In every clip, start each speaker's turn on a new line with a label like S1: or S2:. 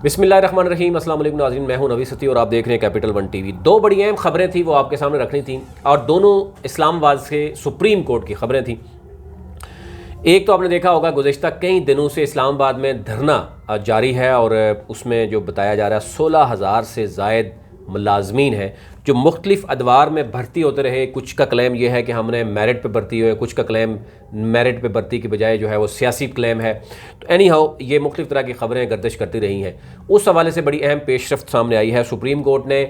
S1: بسم اللہ الرحمن الرحیم، السلام علیکم ناظرین، میں ہوں نوید ستی اور آپ دیکھ رہے ہیں کیپٹل ون ٹی وی۔ دو بڑی اہم خبریں تھیں وہ آپ کے سامنے رکھنی تھیں اور دونوں اسلام آباد سے سپریم کورٹ کی خبریں تھیں۔ ایک تو آپ نے دیکھا ہوگا گزشتہ کئی دنوں سے اسلام آباد میں دھرنا جاری ہے اور اس میں جو بتایا جا رہا ہے 16,000 سے زائد ملازمین ہیں جو مختلف ادوار میں بھرتی ہوتے رہے۔ کچھ کا کلیم یہ ہے کہ ہم نے میرٹ پہ بھرتی ہوئے، کچھ کا کلیم میرٹ پہ بھرتی کے بجائے جو ہے وہ سیاسی کلیم ہے۔ تو اینی ہاؤ یہ مختلف طرح کی خبریں گردش کرتی رہی ہیں۔ اس حوالے سے بڑی اہم پیش رفت سامنے آئی ہے۔ سپریم کورٹ نے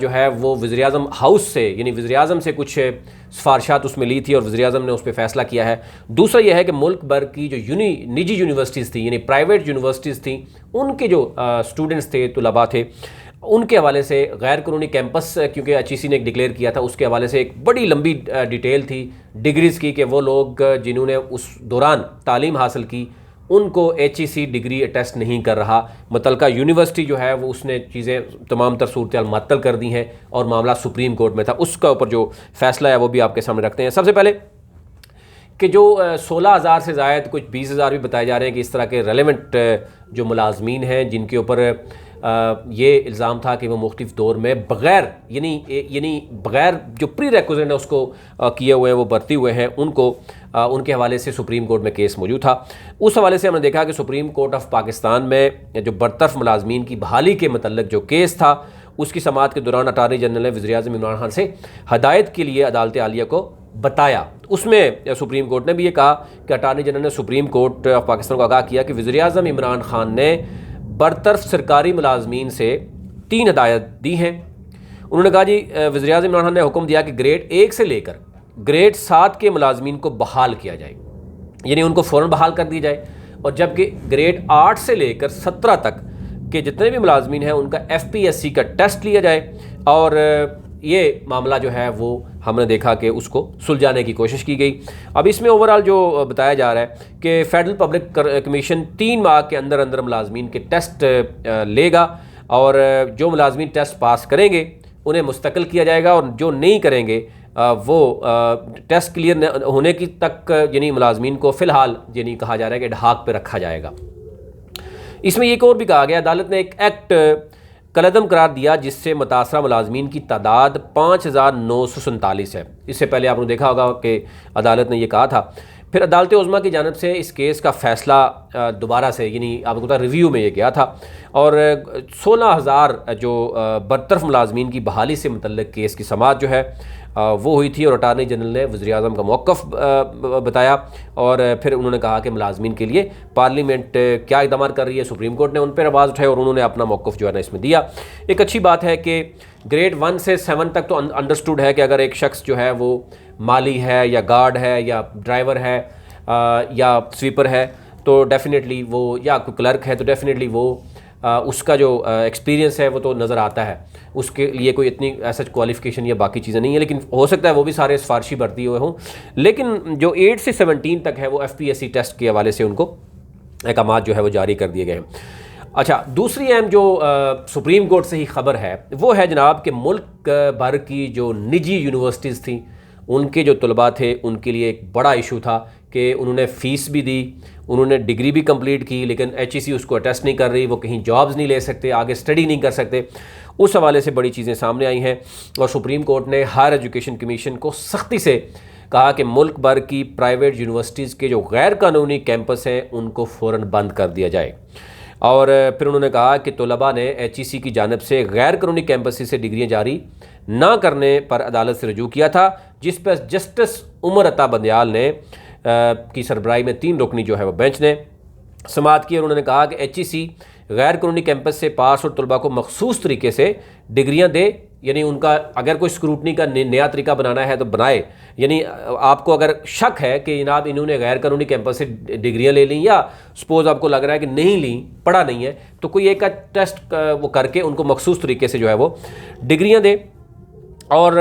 S1: جو ہے وہ وزیر اعظم ہاؤس سے یعنی وزیر اعظم سے کچھ سفارشات اس میں لی تھی اور وزیر اعظم نے اس پہ فیصلہ کیا ہے۔ دوسرا یہ ہے کہ ملک بھر کی جو نجی یونیورسٹیز تھیں یعنی پرائیویٹ یونیورسٹیز تھیں، ان کے جو اسٹوڈنٹس تھے، طلباء تھے، ان کے حوالے سے غیر قانونی کیمپس کیونکہ ایچ ای سی نے ڈکلیئر کیا تھا، اس کے حوالے سے ایک بڑی لمبی ڈیٹیل تھی ڈگریز کی کہ وہ لوگ جنہوں نے اس دوران تعلیم حاصل کی ان کو ایچ ای سی ڈگری اٹیسٹ نہیں کر رہا۔ متعلقہ یونیورسٹی جو ہے وہ اس نے چیزیں تمام تر صورتحال معطل کر دی ہیں اور معاملہ سپریم کورٹ میں تھا۔ اس کا اوپر جو فیصلہ ہے وہ بھی آپ کے سامنے رکھتے ہیں۔ سب سے پہلے کہ جو 16,000 سے زائد کچھ 20,000 بھی بتائے جا رہے ہیں کہ اس طرح کے ریلیونٹ جو ملازمین ہیں جن کے اوپر یہ الزام تھا کہ وہ مختلف دور میں بغیر یعنی بغیر جو پری ریکوزٹ ہے اس کو کیے ہوئے ہیں، وہ بھرتی ہوئے ہیں، ان کے حوالے سے سپریم کورٹ میں کیس موجود تھا۔ اس حوالے سے ہم نے دیکھا کہ سپریم کورٹ آف پاکستان میں جو برطرف ملازمین کی بحالی کے متعلق جو کیس تھا اس کی سماعت کے دوران اٹارنی جنرل نے وزیر اعظم عمران خان سے ہدایت کے لیے عدالت عالیہ کو بتایا۔ اس میں سپریم کورٹ نے بھی یہ کہا کہ اٹارنی جنرل نے سپریم کورٹ آف پاکستان کو آگاہ کیا کہ وزیر اعظم عمران خان نے برطرف سرکاری ملازمین سے 3 ہدایت دی ہیں۔ انہوں نے کہا جی وزیر اعظم عمران خان نے حکم دیا کہ گریڈ 1 سے لے کر گریڈ 7 کے ملازمین کو بحال کیا جائے، یعنی ان کو فوراً بحال کر دی جائے، اور جبکہ گریڈ 8 سے لے کر 17 تک کے جتنے بھی ملازمین ہیں ان کا FPSC کا ٹیسٹ لیا جائے۔ اور یہ معاملہ جو ہے وہ ہم نے دیکھا کہ اس کو سلجھانے کی کوشش کی گئی۔ اب اس میں اوورال جو بتایا جا رہا ہے کہ فیڈرل پبلک کمیشن 3 ماہ کے اندر اندر ملازمین کے ٹیسٹ لے گا اور جو ملازمین ٹیسٹ پاس کریں گے انہیں مستقل کیا جائے گا، اور جو نہیں کریں گے وہ ٹیسٹ کلیئر ہونے کی تک یعنی ملازمین کو فی الحال یعنی کہا جا رہا ہے کہ ڈھاک پہ رکھا جائے گا۔ اس میں ایک اور بھی کہا گیا، عدالت نے ایک ایکٹ کالعدم قرار دیا جس سے متاثرہ ملازمین کی تعداد 5,947 ہے۔ اس سے پہلے آپ نے دیکھا ہوگا کہ عدالت نے یہ کہا تھا۔ پھر عدالت عظمیٰ کی جانب سے اس کیس کا فیصلہ دوبارہ سے یعنی آپ کو پتا ریویو میں یہ گیا تھا اور 16,000 جو برطرف ملازمین کی بحالی سے متعلق کیس کی سماعت جو ہے وہ ہوئی تھی، اور اٹارنی جنرل نے وزیر اعظم کا موقف بتایا اور پھر انہوں نے کہا کہ ملازمین کے لیے پارلیمنٹ کیا اقدامات کر رہی ہے۔ سپریم کورٹ نے ان پر آواز اٹھائی اور انہوں نے اپنا موقف جو ہے نا اس میں دیا۔ ایک اچھی بات ہے کہ گریڈ 1 سے 7 تک تو انڈرسٹوڈ ہے کہ اگر ایک شخص جو ہے وہ مالی ہے یا گارڈ ہے یا ڈرائیور ہے یا سویپر ہے تو ڈیفینیٹلی وہ یا کوئی کلرک ہے تو ڈیفینیٹلی وہ اس کا جو ایکسپیرینس ہے وہ تو نظر آتا ہے، اس کے لیے کوئی اتنی ایسا کوالیفیکیشن یا باقی چیزیں نہیں ہیں، لیکن ہو سکتا ہے وہ بھی سارے سفارشی بھرتی ہوئے ہوں۔ لیکن جو 8 سے 17 تک ہے وہ FPSC ٹیسٹ کے حوالے سے ان کو احکامات جو ہے وہ جاری کر دیے گئے ہیں۔ اچھا، دوسری اہم جو سپریم کورٹ سے ہی خبر ہے وہ ہے جناب کہ ملک بھر کی جو نجی یونیورسٹیز تھیں ان کے جو طلباء تھے ان کے لیے ایک بڑا ایشو تھا کہ انہوں نے فیس بھی دی، انہوں نے ڈگری بھی کمپلیٹ کی، لیکن ایچ ای سی اس کو اٹیسٹ نہیں کر رہی، وہ کہیں جابز نہیں لے سکتے، آگے اسٹڈی نہیں کر سکتے۔ اس حوالے سے بڑی چیزیں سامنے آئی ہیں اور سپریم کورٹ نے ہائر ایجوکیشن کمیشن کو سختی سے کہا کہ ملک بھر کی پرائیویٹ یونیورسٹیز کے جو غیر قانونی کیمپس ہیں ان کو فوراً بند کر دیا جائے۔ اور پھر انہوں نے کہا کہ طلباء نے ایچ ای سی کی جانب سے غیر قانونی کیمپس سے ڈگریاں جاری نہ کرنے پر عدالت سے رجوع کیا تھا، جس پر جسٹس عمر عطا بندیال نے کی سربراہی میں 3 رکنی جو ہے وہ بینچ نے سماعت کی، اور انہوں نے کہا کہ ایچ ای سی غیر قانونی کیمپس سے پاس اور طلباء کو مخصوص طریقے سے ڈگریاں دے، یعنی ان کا اگر کوئی اسکروٹنی کا نیا طریقہ بنانا ہے تو بنائے، یعنی آپ کو اگر شک ہے کہ جناب انہوں نے غیر قانونی کیمپس سے ڈگریاں لے لیں یا سپوز آپ کو لگ رہا ہے کہ نہیں لیں، پڑھا نہیں ہے، تو کوئی ایک ٹیسٹ وہ کر کے ان کو مخصوص طریقے سے جو ہے وہ ڈگریاں دے۔ اور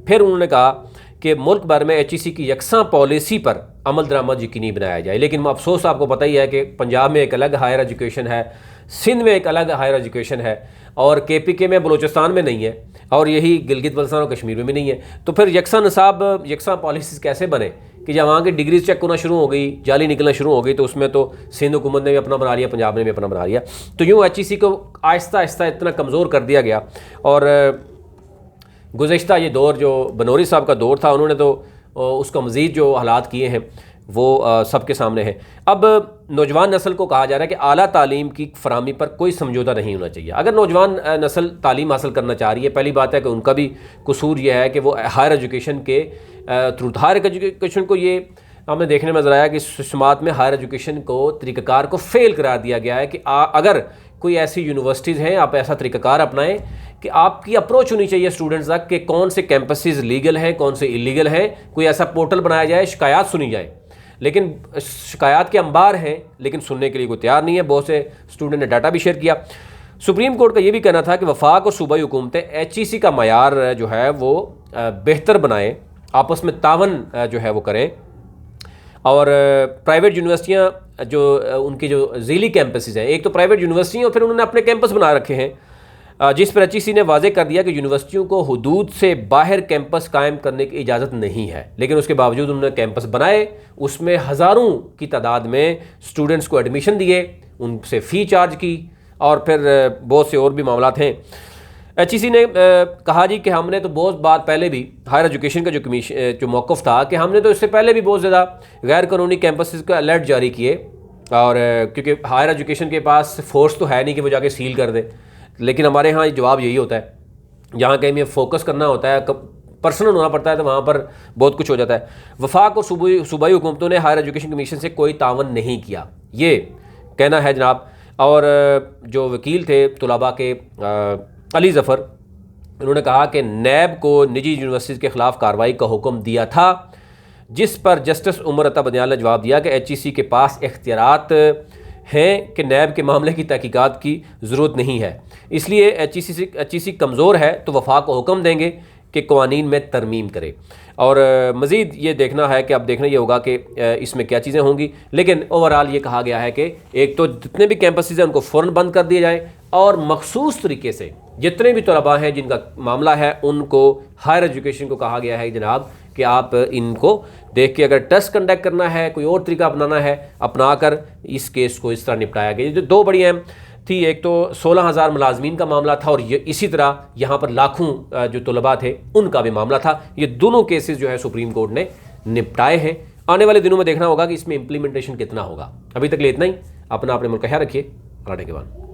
S1: پھر انہوں نے کہا کہ ملک بھر میں ایچ ای سی کی یکساں پالیسی پر عمل درآمد یقینی بنایا جائے۔ لیکن افسوس آپ کو پتہ ہی ہے کہ پنجاب میں ایک الگ ہائر ایجوکیشن ہے، سندھ میں ایک الگ ہائر ایجوکیشن ہے، اور KPK میں بلوچستان میں نہیں ہے، اور یہی گلگت بلتستان اور کشمیر میں بھی نہیں ہے۔ تو پھر یکساں نصاب، یکساں پالیسیز کیسے بنے کہ جب وہاں کی ڈگریز چیک ہونا شروع ہو گئی، جعلی نکلنا شروع ہو گئی، تو اس میں تو سندھ حکومت نے بھی اپنا بنا لیا، پنجاب نے بھی اپنا بنا لیا. تو یوں HEC کو آہستہ آہستہ اتنا کمزور کر دیا گیا. اور گزشتہ یہ دور جو بنوری صاحب کا دور تھا، انہوں نے تو اس کا مزید جو حالات کیے ہیں وہ سب کے سامنے ہیں. اب نوجوان نسل کو کہا جا رہا ہے کہ اعلیٰ تعلیم کی فراہمی پر کوئی سمجھوتہ نہیں ہونا چاہیے. اگر نوجوان نسل تعلیم حاصل کرنا چاہ رہی ہے، پہلی بات ہے کہ ان کا بھی قصور یہ ہے کہ وہ ہائر ایجوکیشن کے تھرو ہائر ایجوکیشن کو، یہ ہمیں دیکھنے میں نظر آیا کہ سسٹمات میں ہائر ایجوکیشن کو طریقہ کار کو فیل قرار دیا گیا ہے کہ اگر کوئی ایسی یونیورسٹیز ہیں، آپ ایسا طریقہ کار اپنائیں کہ آپ کی اپروچ ہونی چاہیے اسٹوڈنٹس تک کہ کون سے کیمپسز لیگل ہیں، کون سے اللیگل ہیں. کوئی ایسا پورٹل بنایا جائے، شکایات سنی جائے. لیکن شکایات کے انبار ہیں لیکن سننے کے لیے کوئی تیار نہیں ہے. بہت سے اسٹوڈنٹ نے ڈاٹا بھی شیئر کیا. سپریم کورٹ کا یہ بھی کہنا تھا کہ وفاق اور صوبائی حکومتیں HEC کا معیار جو ہے وہ بہتر بنائیں، آپس میں تعاون جو ہے وہ کریں. اور پرائیویٹ یونیورسٹیاں جو ان کے جو ذیلی کیمپسز ہیں، ایک تو پرائیویٹ یونیورسٹی ہیں اور پھر انہوں نے اپنے کیمپس بنا رکھے ہیں، جس پر HEC نے واضح کر دیا کہ یونیورسٹیوں کو حدود سے باہر کیمپس قائم کرنے کی اجازت نہیں ہے. لیکن اس کے باوجود انہوں نے کیمپس بنائے، اس میں ہزاروں کی تعداد میں اسٹوڈنٹس کو ایڈمیشن دیے، ان سے فی چارج کی، اور پھر بہت سے اور بھی معاملات ہیں. HEC نے کہا جی کہ ہم نے تو بہت بات پہلے بھی ہائر ایجوکیشن کا جو موقف تھا کہ ہم نے تو اس سے پہلے بھی بہت زیادہ غیر قانونی کیمپسز کا الرٹ جاری کیے، اور کیونکہ ہائر ایجوکیشن کے پاس فورس تو ہے نہیں کہ وہ جا کے سیل کر دے. لیکن ہمارے ہاں جواب یہی ہوتا ہے، جہاں کہیں ہمیں فوکس کرنا ہوتا ہے، پرسنل ہونا پڑتا ہے، تو وہاں پر بہت کچھ ہو جاتا ہے. وفاق اور صوبائی حکومتوں نے ہائر ایجوکیشن کمیشن سے کوئی تعاون نہیں کیا، یہ کہنا ہے جناب. اور جو وکیل تھے طلباء کے علی ظفر، انہوں نے کہا کہ نیب کو نجی یونیورسٹیز کے خلاف کارروائی کا حکم دیا تھا، جس پر جسٹس عمر عطا بدیان نے جواب دیا کہ HEC کے پاس اختیارات ہیں کہ نیب کے معاملے کی تحقیقات کی ضرورت نہیں ہے. اس لیے HEC کمزور ہے تو وفاق کو حکم دیں گے کہ قوانین میں ترمیم کرے. اور مزید یہ دیکھنا ہے کہ اب دیکھنا یہ ہوگا کہ اس میں کیا چیزیں ہوں گی. لیکن اوورآل یہ کہا گیا ہے کہ ایک تو جتنے بھی کیمپسز ہیں ان کو فوراً بند کر دیا جائے، اور مخصوص طریقے سے جتنے بھی طلباء ہیں جن کا معاملہ ہے ان کو ہائر ایجوکیشن کو کہا گیا ہے جناب کہ آپ ان کو دیکھ کے اگر ٹیسٹ کنڈکٹ کرنا ہے، کوئی اور طریقہ اپنانا ہے، اپنا کر اس کیس کو اس طرح نپٹایا گیا. جو دو بڑی اہم تھی، ایک تو 16,000 ملازمین کا معاملہ تھا، اور اسی طرح یہاں پر لاکھوں جو طلباء تھے ان کا بھی معاملہ تھا. یہ دونوں کیسز جو ہے سپریم کورٹ نے نپٹائے ہیں. آنے والے دنوں میں دیکھنا ہوگا کہ اس میں امپلیمنٹیشن کتنا ہوگا. ابھی تک لیے اتنا ہی. اپنا اپنے ملک کا خیال رکھیے. اللہ کے بعد